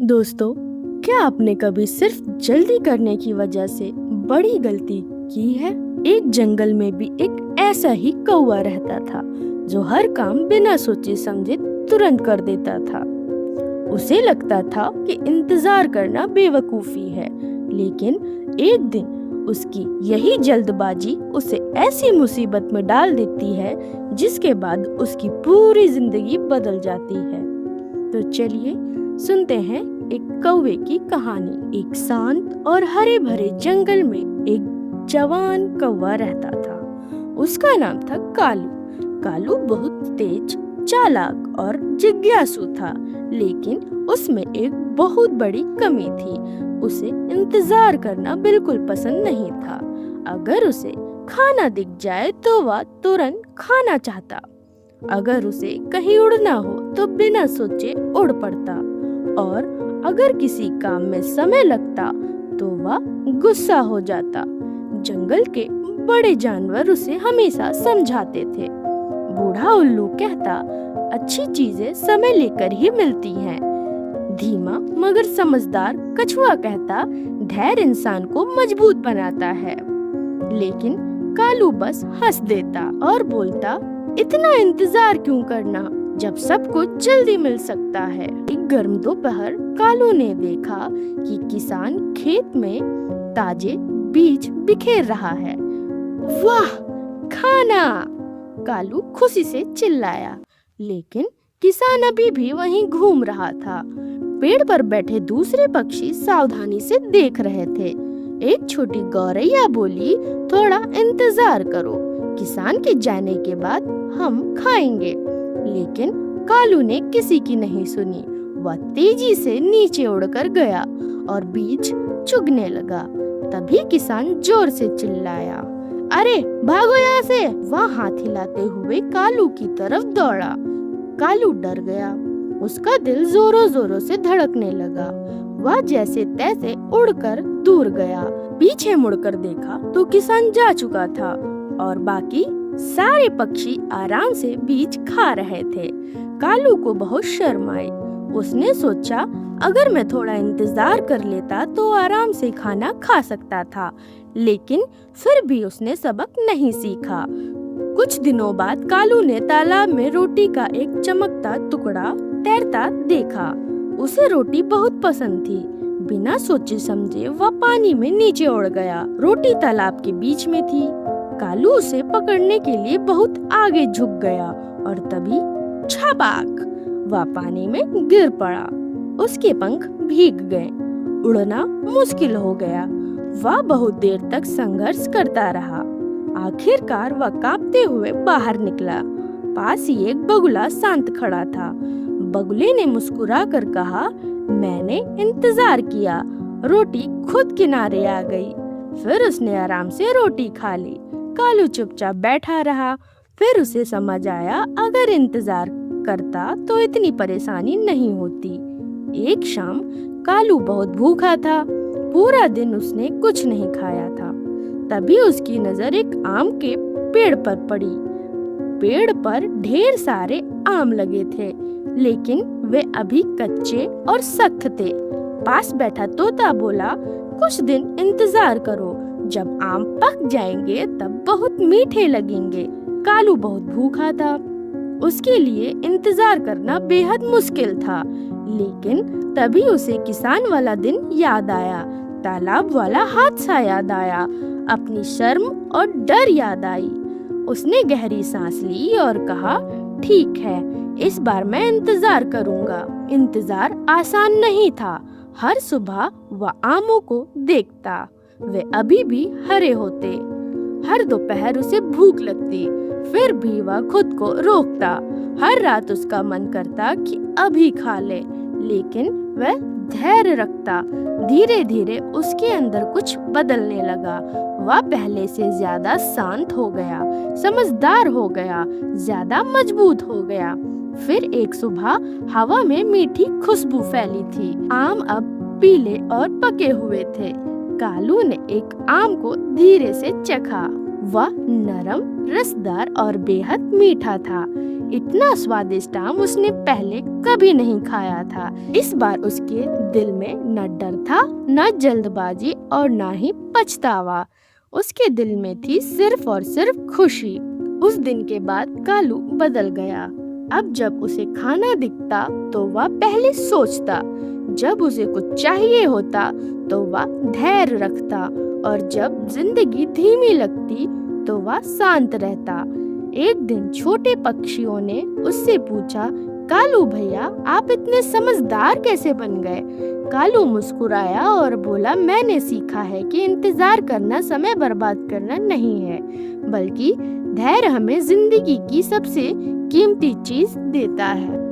दोस्तों, क्या आपने कभी सिर्फ जल्दी करने की वजह से बड़ी गलती की है? एक जंगल में भी एक ऐसा ही कौवा रहता था जो हर काम बिना सोचे समझे तुरंत कर देता था। उसे लगता था कि इंतजार करना बेवकूफी है, लेकिन एक दिन उसकी यही जल्दबाजी उसे ऐसी मुसीबत में डाल देती है जिसके बाद उसकी पूरी जिंदगी बदल जाती है। तो चलिए सुनते हैं एक कौवे की कहानी। एक शांत और हरे भरे जंगल में एक जवान कौवा रहता था। उसका नाम था कालू। कालू बहुत तेज, चालाक और जिज्ञासु था, लेकिन उसमें एक बहुत बड़ी कमी थी। उसे इंतजार करना बिल्कुल पसंद नहीं था। अगर उसे खाना दिख जाए तो वह तुरंत खाना चाहता। अगर उसे कहीं उड़ना हो तो बिना सोचे उड़ पड़ता, और अगर किसी काम में समय लगता तो वह गुस्सा हो जाता। जंगल के बड़े जानवर उसे हमेशा समझाते थे। बूढ़ा उल्लू कहता, अच्छी चीजें समय लेकर ही मिलती हैं। धीमा मगर समझदार कछुआ कहता, धैर्य इंसान को मजबूत बनाता है। लेकिन कालू बस हंस देता और बोलता, इतना इंतजार क्यों करना जब सब कुछ जल्दी मिल सकता है। एक गर्म दोपहर कालू ने देखा कि किसान खेत में ताजे बीज बिखेर रहा है। वाह, खाना! कालू खुशी से चिल्लाया, लेकिन किसान अभी भी वहीं घूम रहा था। पेड़ पर बैठे दूसरे पक्षी सावधानी से देख रहे थे। एक छोटी गौरैया बोली, थोड़ा इंतजार करो, किसान के जाने के बाद हम खाएंगे। लेकिन कालू ने किसी की नहीं सुनी। वह तेजी से नीचे उड़कर गया और बीज चुगने लगा। तभी किसान जोर से चिल्लाया, अरे भागो यहाँ से! वह हाथ हिलाते हुए कालू की तरफ दौड़ा। कालू डर गया। उसका दिल जोरों जोरों से धड़कने लगा। वह जैसे तैसे उड़कर दूर गया। पीछे मुड़कर देखा तो किसान जा चुका था और बाकी सारे पक्षी आराम से बीज खा रहे थे। कालू को बहुत शर्म आई। उसने सोचा, अगर मैं थोड़ा इंतजार कर लेता तो आराम से खाना खा सकता था, लेकिन फिर भी उसने सबक नहीं सीखा। कुछ दिनों बाद कालू ने तालाब में रोटी का एक चमकता टुकड़ा तैरता देखा। उसे रोटी बहुत पसंद थी। बिना सोचे समझे वह पानी में नीचे उड़ गया। रोटी तालाब के बीच में थी। कालू उसे पकड़ने के लिए बहुत आगे झुक गया और तभी छपाक! वह पानी में गिर पड़ा। उसके पंख भीग गए। उड़ना मुश्किल हो गया। वह बहुत देर तक संघर्ष करता रहा। आखिरकार वह कांपते हुए बाहर निकला। पास ही एक बगुला शांत खड़ा था। बगुले ने मुस्कुराकर कहा, मैंने इंतजार किया, रोटी खुद किनारे आ गई। फिर उसने आराम से रोटी खा ली। कालू चुपचाप बैठा रहा। फिर उसे समझ आया, अगर इंतजार करता तो इतनी परेशानी नहीं होती। एक शाम कालू बहुत भूखा था। पूरा दिन उसने कुछ नहीं खाया था। तभी उसकी नजर एक आम के पेड़ पर पड़ी। पेड़ पर ढेर सारे आम लगे थे, लेकिन वे अभी कच्चे और सख्त थे। पास बैठा तोता बोला, कुछ दिन इंतजार करो, जब आम पक जाएंगे तब बहुत मीठे लगेंगे। कालू बहुत भूखा था। उसके लिए इंतजार करना बेहद मुश्किल था, लेकिन तभी उसे किसान वाला दिन याद आया, तालाब वाला हादसा याद आया, अपनी शर्म और डर याद आई। उसने गहरी सांस ली और कहा, ठीक है, इस बार मैं इंतजार करूंगा। इंतजार आसान नहीं था। हर सुबह वह आमों को देखता। वे अभी भी हरे होते। हर दोपहर उसे भूख लगती, फिर भी वह खुद को रोकता। हर रात उसका मन करता कि अभी खा ले, लेकिन वह धैर्य रखता। धीरे धीरे उसके अंदर कुछ बदलने लगा। वह पहले से ज्यादा शांत हो गया, समझदार हो गया, ज्यादा मजबूत हो गया। फिर एक सुबह हवा में मीठी खुशबू फैली थी। आम अब पीले और पके हुए थे। कालू ने एक आम को धीरे से चखा। वह नरम, रसदार और बेहद मीठा था। इतना स्वादिष्ट आम उसने पहले कभी नहीं खाया था। इस बार उसके दिल में न डर था, न जल्दबाजी और न ही पछतावा। उसके दिल में थी सिर्फ और सिर्फ खुशी। उस दिन के बाद कालू बदल गया। अब जब उसे खाना दिखता तो वह पहले सोचता, जब उसे कुछ चाहिए होता तो वह धैर्य रखता, और जब जिंदगी धीमी लगती तो वह शांत रहता। एक दिन छोटे पक्षियों ने उससे पूछा, कालू भैया, आप इतने समझदार कैसे बन गए? कालू मुस्कुराया और बोला, मैंने सीखा है कि इंतजार करना समय बर्बाद करना नहीं है, बल्कि धैर्य हमें जिंदगी की सबसे कीमती चीज देता है।